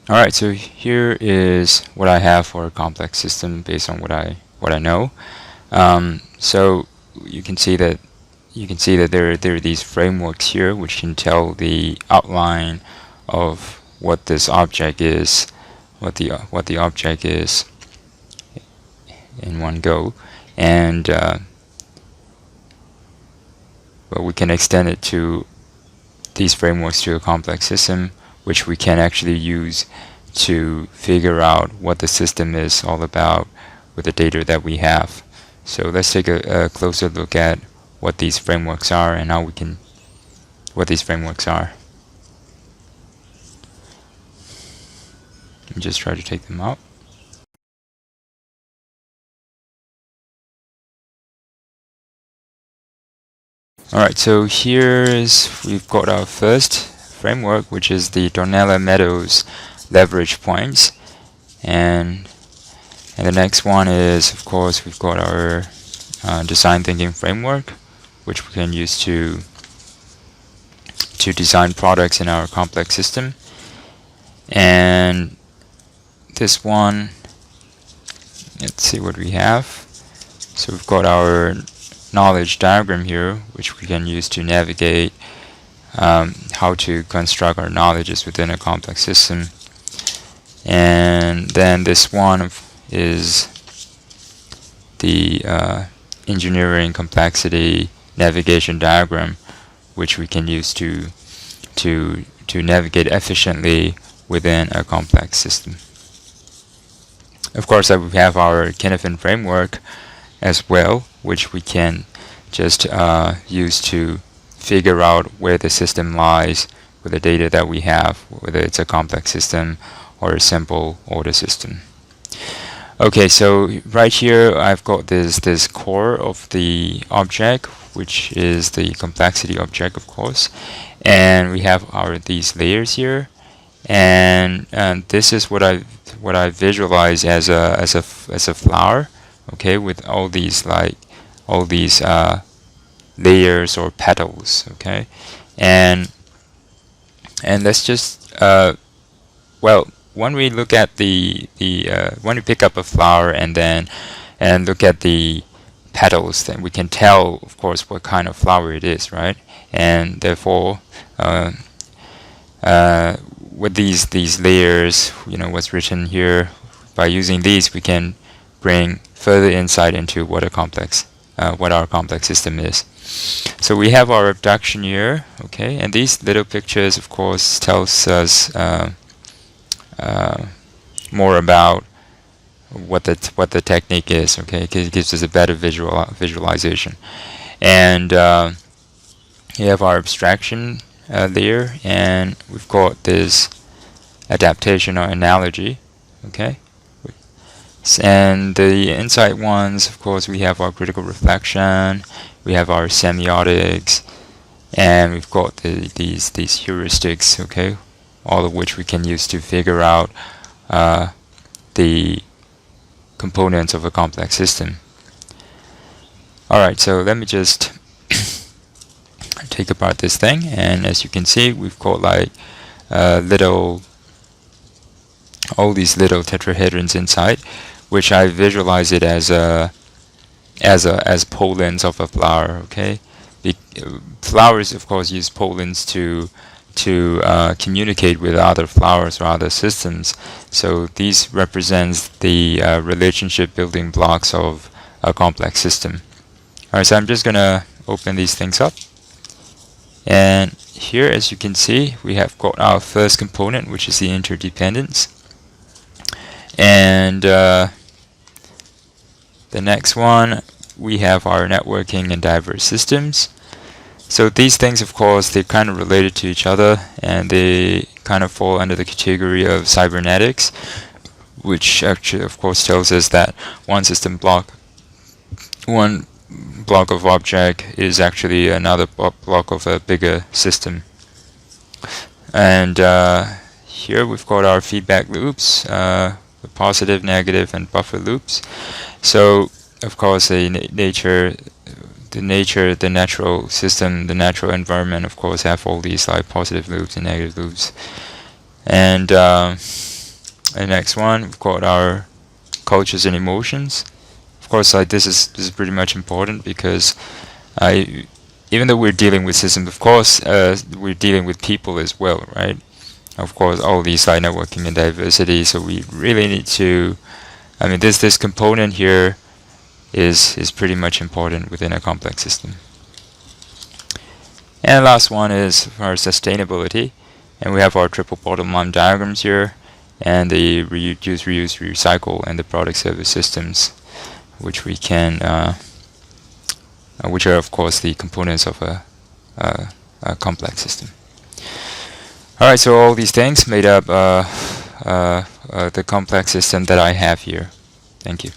Alright, so here is what I have for a complex system based on what I know. So you can see that there are these frameworks here which can tell the outline of what this object is, what the object is in one go, and but we can extend it to these frameworks to a complex system, which we can actually use to figure out what the system is all about with the data that we have. So let's take a closer look at what these frameworks are and how we can what these frameworks are. Let me just try to take them out. Alright, so we've got our first framework, which is the Donella Meadows leverage points, and the next one is, of course, we've got our design thinking framework, which we can use to design products in our complex system. And this one, let's see what we have. So we've got our knowledge diagram here, which we can use to navigate how to construct our knowledges within a complex system. And then this one is the engineering complexity navigation diagram, which we can use to navigate efficiently within a complex system. Of course, we have our Kinefin framework as well, which we can just use to figure out where the system lies with the data that we have, whether it's a complex system or a simple order system. Okay, so right here I've got this core of the object, which is the complexity object, of course, and we have these layers here, and this is what I visualize as a flower, okay, with all these layers or petals, okay, and let's just well, when we look at when we pick up a flower and look at the petals, then we can tell, of course, what kind of flower it is, right? And therefore, with these layers, what's written here, by using these, we can bring further insight into what our complex system is. So we have our abduction here, okay, and these little pictures, of course, tells us more about what the technique is, okay. It gives us a better visualization. And you have our abstraction layer, and we've got this adaptation or analogy, okay. And the insight ones, of course, we have our critical reflection, we have our semiotics, and we've got these heuristics, okay, all of which we can use to figure out the components of a complex system. Alright, so let me just take apart this thing, and as you can see, we've got like all these little tetrahedrons inside, which I visualize it as pollens of a flower, okay. Flowers, of course, use pollens to communicate with other flowers or other systems. So these represents the relationship building blocks of a complex system. Alright, so I'm just gonna open these things up, and here, as you can see, we have got our first component, which is the interdependence, and the next one, we have our networking and diverse systems. So these things, of course, they're kind of related to each other, and they kind of fall under the category of cybernetics, which actually, of course, tells us that one block of object is actually another block of a bigger system. And here we've got our feedback loops, the positive, negative, and buffer loops. So, of course, the natural system, the natural environment, of course, have all these like positive loops and negative loops. And the next one, we've got our cultures and emotions. Of course, like this is pretty much important because even though we're dealing with systems, of course, we're dealing with people as well, right? Of course, all these like networking and diversity. So we really need to. I mean, this component here is pretty much important within a complex system. And the last one is our sustainability, and we have our triple bottom line diagrams here, and the reduce, reuse, recycle, and the product service systems, which we can, which are of course the components of a complex system. All right, so all these things made up the complex system that I have here. Thank you.